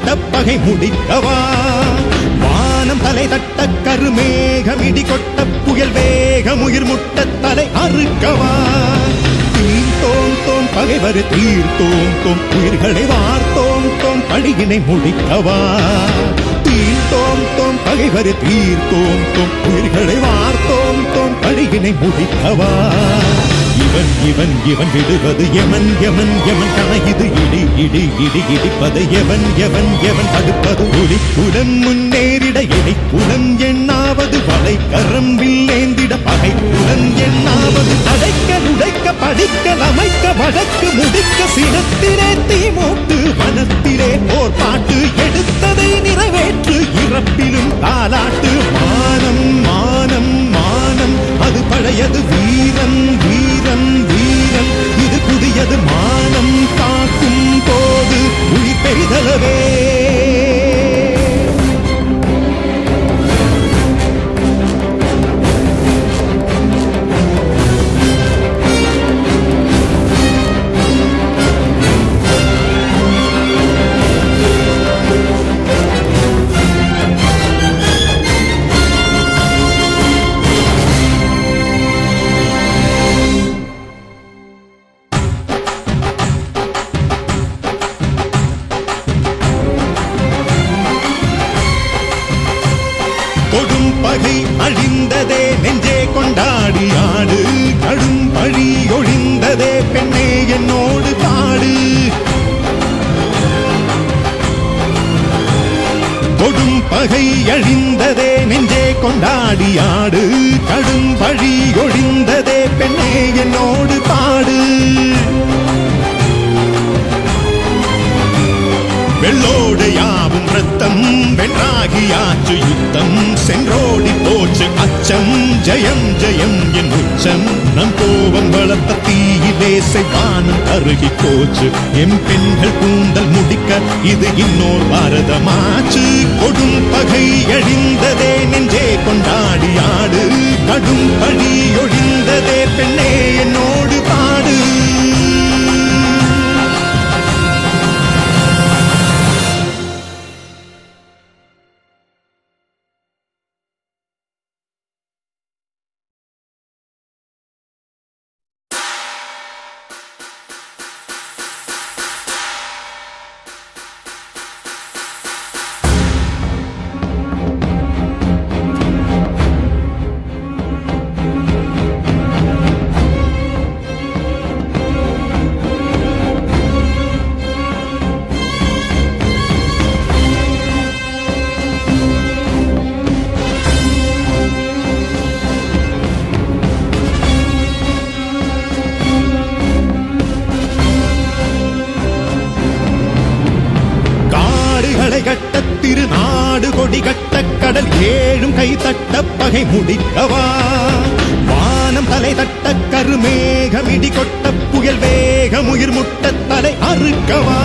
தொட்ட பகை முடிக்கவா வானம் தலை தட்ட கருமேகம் இடி கொட்ட புயல் வேகம் உயிர் முட்ட தலை அறுக்கவா தீர்த்தோம் தோம் பகைவர் தீர்த்தோம் தோம் உயிர்களை வார்த்தோம் தோம் பழியினை முடிக்கவா தீர்த்தோம் தோம் பகைவர் தீர்த்தோம் தோம் உயிர்களை வார்த்தோம் தோம் பழியினை முடிக்கவா இவன் இவன் இவன் விடுவது எமன் எமன் எமன் கணகிது இடி இடி இடி இடிப்பது எவன் எவன் எவன் தடுப்பது ஒளி குலம் முன்னேறிட இடி குலம் எண்ணாவது வலை கரம்பில் ஏந்திட பகை குலம் எண்ணாவது அடைக்க உடைக்க படிக்க அமைக்க வழக்கு முடிக்க சினத்திலே தீமூட்டு வனத்திலே போர் பாட்டு எடுத்ததை நிறைவேற்று இறப்பிலும் தாலாட்டு மானம் மானம் மானம் அது பழையது வீரம் வீரம் வீரம் இது புதியது மானம் காக்கும் போது உயிர் பெரிதளவே பகை அழிந்ததே நெஞ்சே கொண்டாடி ஆடு கடும் பழி ஒழிந்ததே பெண்ணே என்னோடு பாடு கொடும் பகை அழிந்ததே நெஞ்சே கொண்டாடி ஆடு கடும் பழி ஒழிந்ததே பெண்ணே என்னோடு பாடு வெள்ளோடு யாவும் ரத்தம் வென்றாகியாச்சு யுத்தம் சென்றோடி போச்சு அச்சம் ஜெயம் ஜெயம் என் உச்சம் நம் கோபம் வளர்த்த தீயிலே செய்வானம் அருகி போச்சு எம் பெண்கள் கூந்தல் முடிக்க இது இன்னொரு பாரதமாச்சு கொடும் பகை அழிந்ததே நெஞ்சே கொண்டாடி ஆடு கடும் பழி ஒழிந்ததே பெண்ணே என்னோடு பாடு திருநாடு கொடி கட்ட கடல் ஏழும் கை தட்ட பகை முடிக்கவா வானம் தலை தட்ட கருமேகம் இடி கொட்ட புயல் வேகம் உயிர் முட்ட தலை அறுக்கவா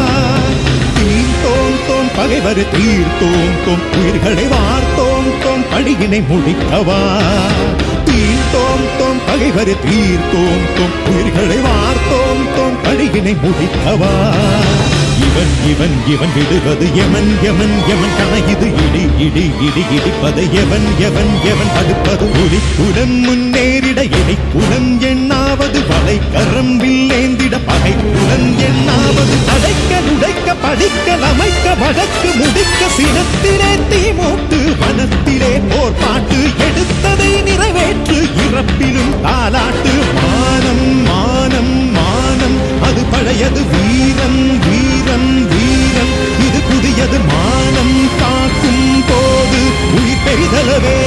தீர்த்தோம் தோம் பகைவர் தீர்த்தோம் தோம் உயிர்களை வார்த்தோம் தோம் பழியினை முடிக்கவா தீர்த்தோம் தோம் பகைவர் தீர்த்தோம் தோம் உயிர்களை வார்த்தோம் தோம் பழியினை முடிக்கவா இவன் இவன் இவன் விடுவது எமன் எமன் எமன் கணகிது இடி இடி இடி இடிப்பது எவன் எவன் எவன் தடுப்பது ஒளி குலம் முன்னேறிட இடி குலம் எண்ணாவது வலை கரம்பில் ஏந்திட பகை குலம் எண்ணாவது அடைக்க உடைக்க படிக்க அமைக்க வழக்கு முடிக்க சினத்திலே தீமூட்டு வனத்திலே போர் பாட்டு எடுத்ததை நிறைவேற்று இறப்பிலும் தாலாட்டு மானம் மானம் மானம் அது பழையது வீரம் வீரம் வீரம் இது புதியது மானம் காக்கும் போது உயிர் பெரிதளவே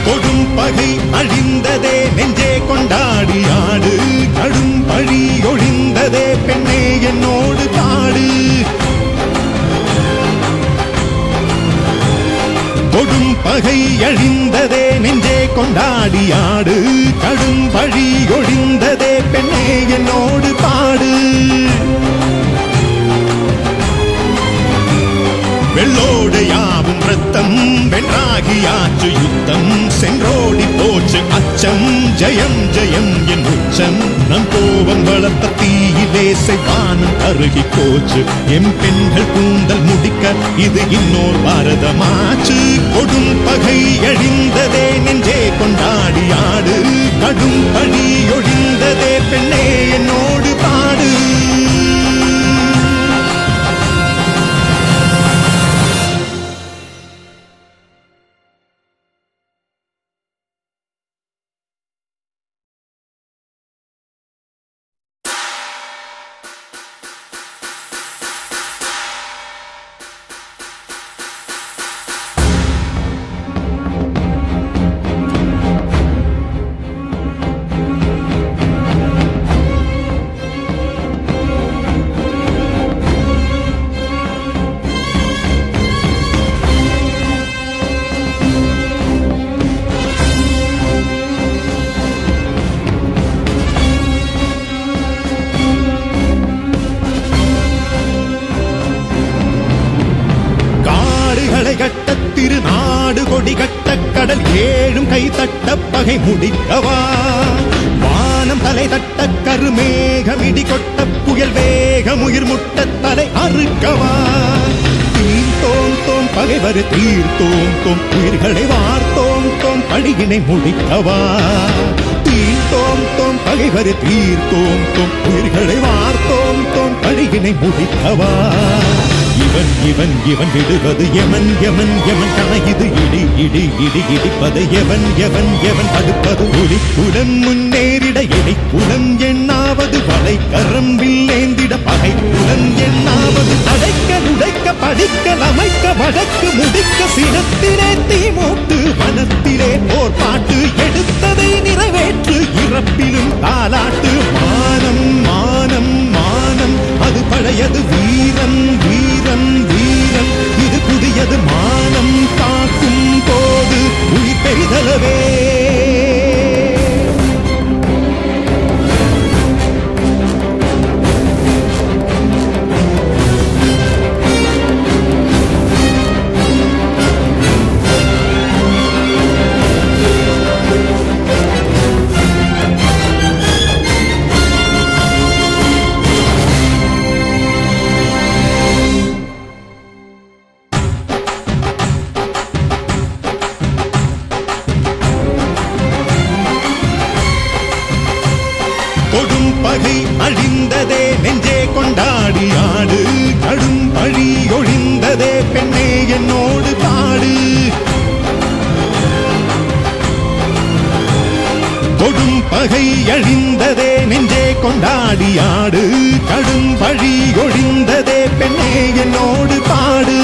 கொடும் பகை அழிந்ததே நெஞ்சே கொண்டாடி ஆடு கடும் பழி ஒழிந்ததே பெண்ணே என்னோ கொடும் பகை அழிந்ததே நெஞ்சே கொண்டாடி ஆடு கடும் பழி ஒழிந்ததே பெண்ணே என்னோடு பாடு வெள்ளோடு யாவும் ரத்தம் வென்றாகியாற்று யுத்தம் சென்றோடி போச்சு அச்சம் ஜெயம் ஜெயம் என் உச்சம் நம் கோபம் வளர்த்த தீயிலே செய்வானம் அருகி போச்சு எம் பெண்கள் கூந்தல் முடிக்க இது இன்னோர் பாரதமாச்சு கொடும் பகை அழிந்ததே நெஞ்சே கொண்டாடி ஆடு கடும் பழி ஒழிந்ததே பெண்ணே என்னோடு பாடு திருநாடு கொடி கட்ட கடல் ஏழும் கை தட்ட பகை முடிக்கவா வானம் தலை தட்ட கருமேகம் இடி கொட்ட புயல் வேகம் உயிர் முட்ட தலை அறுக்கவா தீர்த்தோம் தோம் பகைவர் தீர்த்தோம் தோம் உயிர்களை வார்த்தோம் தோம் பழியினை முடிக்கவா தீர்த்தோம் தோம் பகைவர் தீர்த்தோம் தோம் உயிர்களை வார்த்தோம் தோம் பழியினை முடிக்கவா இவன் இவன் இவன் விடுவது எமன் எமன் எமன் கணகிது இடி இடி இடி இடிப்பது எவன் எவன் எவன் தடுப்பது ஒளி குலம் முன்னேறிட எடை குலம் எண்ணாவது வலை கரம் வில்லேந்திட பகை குலம் எண்ணாவது அடைக்க நுடைக்க படிக்க அமைக்க வழக்கு முடிக்க சினத்திலே தீமூட்டு வனத்திலே போர் பாட்டு எடுத்ததை நிறைவேற்று இறப்பிலும் தாலாட்டு மானம் மானம் மானம் அது பழையது வீரம் வீரம் வீரம் இது புதியது மானம் காக்கும் போது உயிர் பெரிதளவே கொடும் பகை அழிந்ததே நெஞ்சே கொண்டாடி ஆடு கடும் பழி ஒழிந்ததே பெண்ணே என்னோடு பாடு கொடும் பகை அழிந்ததே நெஞ்சே கொண்டாடி ஆடு கடும் பழி ஒழிந்ததே பெண்ணே என்னோடு பாடு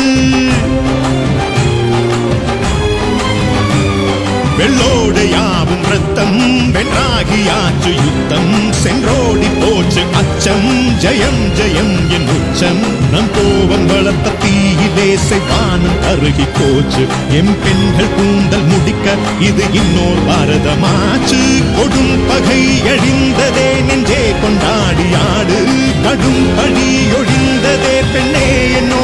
வெள்ளோடு யாவும் ரத்தம் வென்றாகியாற்று யுத்தம் சென்றோடி போச்சு அச்சம் ஜெயம் ஜெயம் என் உச்சம் நம் கோபம் வளர்த்த தீயிலே செய்வானம் அருகி போச்சு எம் பெண்கள் கூந்தல் முடிக்க இது இன்னோர் பாரதமாச்சு கொடும் பகை அழிந்ததே நெஞ்சே கொண்டாடி ஆடு கடும் பழி ஒழிந்ததே பெண்ணே என்னோ